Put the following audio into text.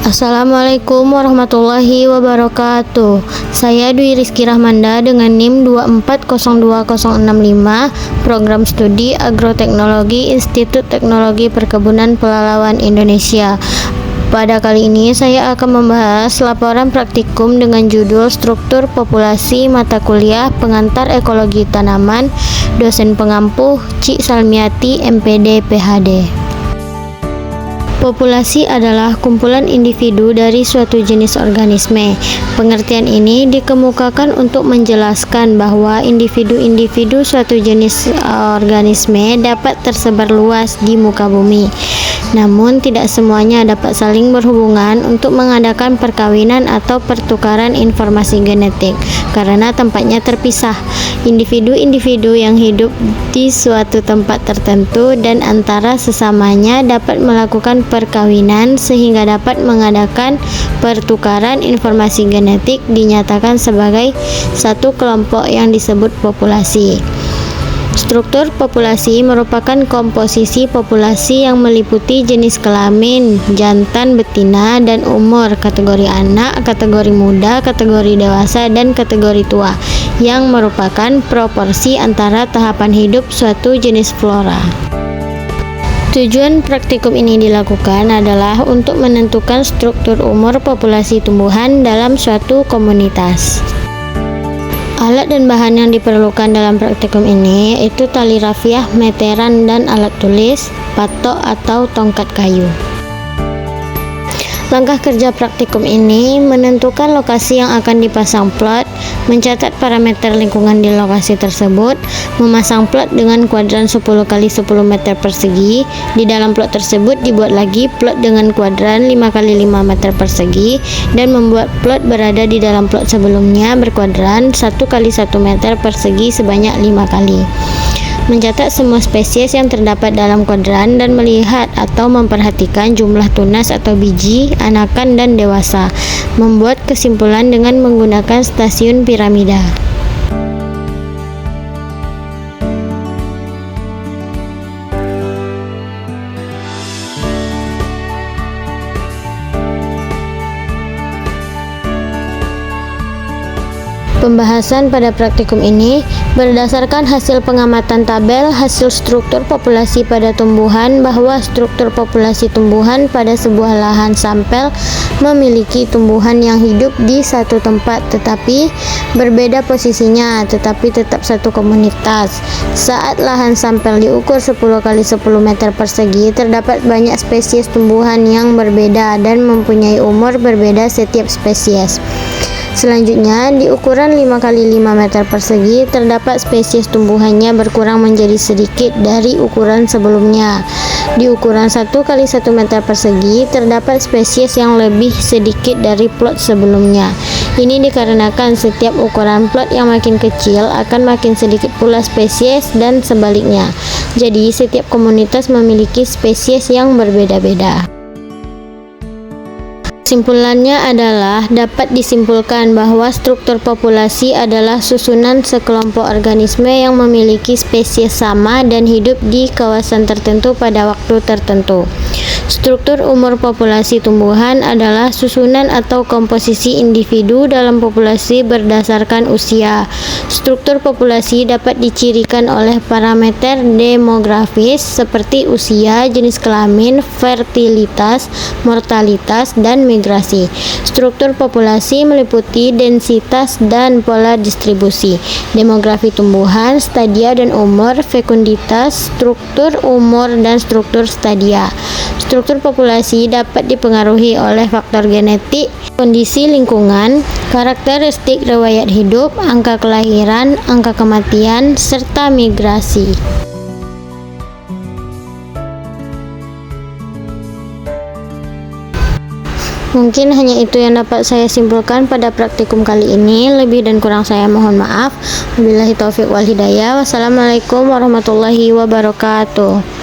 Assalamualaikum warahmatullahi wabarakatuh. Saya Dwi Rizky Rahmanda dengan NIM 2402065, Program Studi Agroteknologi Institut Teknologi Perkebunan Pelalawan Indonesia. Pada kali ini saya akan membahas laporan praktikum dengan judul Struktur Populasi Mata Kuliah Pengantar Ekologi Tanaman, dosen pengampu Cik Salmiati, MPD, PhD. Populasi adalah kumpulan individu dari suatu jenis organisme. Pengertian ini dikemukakan untuk menjelaskan bahwa individu-individu suatu jenis organisme dapat tersebar luas di muka bumi. Namun tidak semuanya dapat saling berhubungan untuk mengadakan perkawinan atau pertukaran informasi genetik karena tempatnya terpisah. Individu-individu yang hidup di suatu tempat tertentu dan antara sesamanya dapat melakukan perkawinan sehingga dapat mengadakan pertukaran informasi genetik dinyatakan sebagai satu kelompok yang disebut populasi. Struktur populasi merupakan komposisi populasi yang meliputi jenis kelamin, jantan, betina, dan umur, kategori anak, kategori muda, kategori dewasa, dan kategori tua, yang merupakan proporsi antara tahapan hidup suatu jenis flora. Tujuan praktikum ini dilakukan adalah untuk menentukan struktur umur populasi tumbuhan dalam suatu komunitas. Alat dan bahan yang diperlukan dalam praktikum ini yaitu tali rafiah, meteran, dan alat tulis, patok atau tongkat kayu. Langkah kerja praktikum ini menentukan lokasi yang akan dipasang plot, mencatat parameter lingkungan di lokasi tersebut, memasang plot dengan kuadran 10 x 10 meter persegi. Di dalam plot tersebut dibuat lagi plot dengan kuadran 5 x 5 meter persegi dan membuat plot berada di dalam plot sebelumnya berkuadran 1 x 1 meter persegi sebanyak 5 kali. Mencatat semua spesies yang terdapat dalam kuadran dan melihat atau memperhatikan jumlah tunas atau biji, anakan, dan dewasa. Membuat kesimpulan dengan menggunakan stasiun piramida. Pembahasan pada praktikum ini berdasarkan hasil pengamatan tabel hasil struktur populasi pada tumbuhan bahwa struktur populasi tumbuhan pada sebuah lahan sampel memiliki tumbuhan yang hidup di satu tempat tetapi berbeda posisinya tetapi tetap satu komunitas. Saat lahan sampel diukur 10 x 10 meter persegi terdapat banyak spesies tumbuhan yang berbeda dan mempunyai umur berbeda setiap spesies. Selanjutnya, di ukuran 5 x 5 meter persegi terdapat spesies tumbuhannya berkurang menjadi sedikit dari ukuran sebelumnya. Di ukuran 1 x 1 meter persegi terdapat spesies yang lebih sedikit dari plot sebelumnya. Ini dikarenakan setiap ukuran plot yang makin kecil akan makin sedikit pula spesies dan sebaliknya. Jadi, setiap komunitas memiliki spesies yang berbeda-beda. Kesimpulannya adalah dapat disimpulkan bahwa struktur populasi adalah susunan sekelompok organisme yang memiliki spesies sama dan hidup di kawasan tertentu pada waktu tertentu. Struktur umur populasi tumbuhan adalah susunan atau komposisi individu dalam populasi berdasarkan usia. Struktur populasi dapat dicirikan oleh parameter demografis seperti usia, jenis kelamin, fertilitas, mortalitas, dan migrasi. Struktur populasi meliputi densitas dan pola distribusi, demografi tumbuhan, stadia dan umur, fekunditas, struktur umur, dan struktur stadia. Struktur populasi dapat dipengaruhi oleh faktor genetik, kondisi lingkungan, karakteristik riwayat hidup, angka kelahiran, angka kematian, serta migrasi. Mungkin hanya itu yang dapat saya simpulkan pada praktikum kali ini. Lebih dan kurang saya mohon maaf. Wabillahi taufiq wal hidayah. Wassalamualaikum warahmatullahi wabarakatuh.